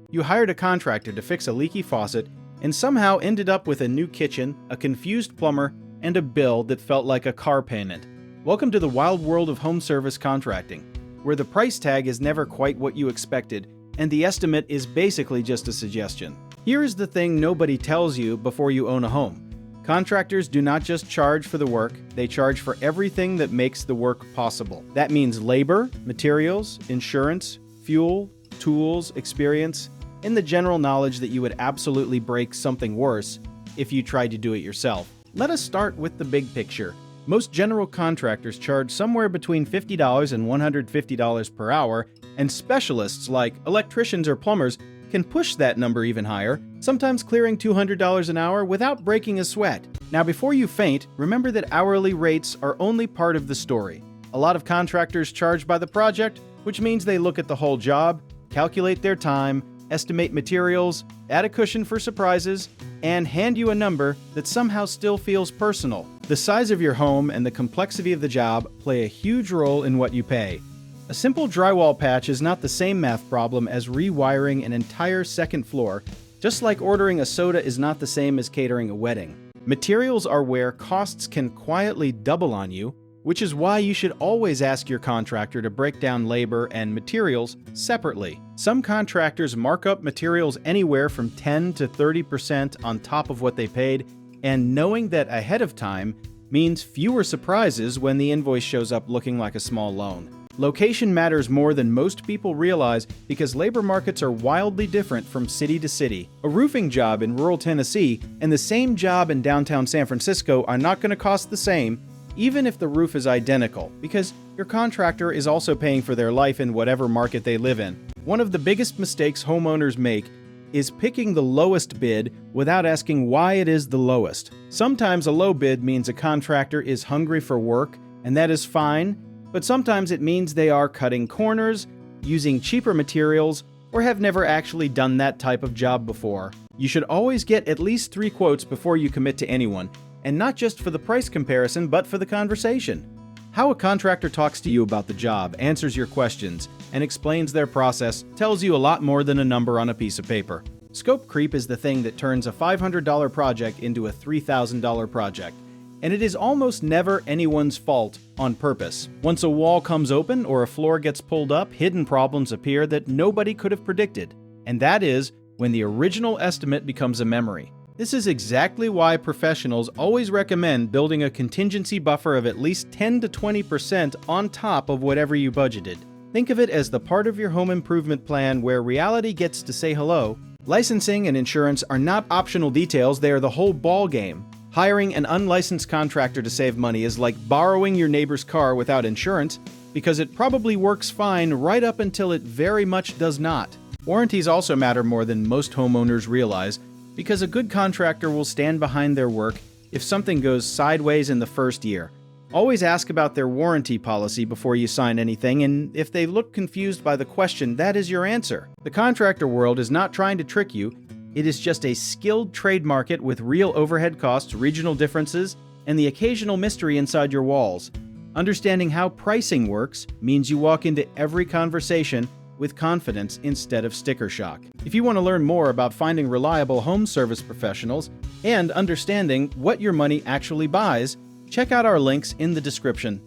You hired a contractor to fix a leaky faucet and somehow ended up with a new kitchen, a confused plumber, and a bill that felt like a car payment. Welcome to the wild world of home service contracting, where the price tag is never quite what you expected, and the estimate is basically just a suggestion. Here is the thing nobody tells you before you own a home. Contractors do not just charge for the work, they charge for everything that makes the work possible. That means labor, materials, insurance, fuel, tools, experience, and the general knowledge that you would absolutely break something worse if you tried to do it yourself. Let us start with the big picture. Most general contractors charge somewhere between $50 and $150 per hour, and specialists like electricians or plumbers can push that number even higher, sometimes clearing $200 an hour without breaking a sweat. Now, before you faint, remember that hourly rates are only part of the story. A lot of contractors charge by the project, which means they look at the whole job, calculate their time, estimate materials, add a cushion for surprises, and hand you a number that somehow still feels personal. The size of your home and the complexity of the job play a huge role in what you pay. A simple drywall patch is not the same math problem as rewiring an entire second floor, just like ordering a soda is not the same as catering a wedding. Materials are where costs can quietly double on you, which is why you should always ask your contractor to break down labor and materials separately. Some contractors mark up materials anywhere from 10 to 30% on top of what they paid, and knowing that ahead of time means fewer surprises when the invoice shows up looking like a small loan. Location matters more than most people realize because labor markets are wildly different from city to city. A roofing job in rural Tennessee and the same job in downtown San Francisco are not going to cost the same, even if the roof is identical, because your contractor is also paying for their life in whatever market they live in. One of the biggest mistakes homeowners make is picking the lowest bid without asking why it is the lowest. Sometimes a low bid means a contractor is hungry for work, and that is fine, but sometimes it means they are cutting corners, using cheaper materials, or have never actually done that type of job before. You should always get at least 3 quotes before you commit to anyone, and not just for the price comparison, but for the conversation. How a contractor talks to you about the job, answers your questions, and explains their process tells you a lot more than a number on a piece of paper. Scope creep is the thing that turns a $500 project into a $3,000 project. And it is almost never anyone's fault on purpose. Once a wall comes open or a floor gets pulled up, hidden problems appear that nobody could have predicted. And that is when the original estimate becomes a memory. This is exactly why professionals always recommend building a contingency buffer of at least 10 to 20% on top of whatever you budgeted. Think of it as the part of your home improvement plan where reality gets to say hello. Licensing and insurance are not optional details, they are the whole ball game. Hiring an unlicensed contractor to save money is like borrowing your neighbor's car without insurance, because it probably works fine right up until it very much does not. Warranties also matter more than most homeowners realize, because a good contractor will stand behind their work if something goes sideways in the first year. Always ask about their warranty policy before you sign anything, and if they look confused by the question, that is your answer. The contractor world is not trying to trick you. It is just a skilled trade market with real overhead costs, regional differences, and the occasional mystery inside your walls. Understanding how pricing works means you walk into every conversation with confidence instead of sticker shock. If you want to learn more about finding reliable home service professionals and understanding what your money actually buys, check out our links in the description.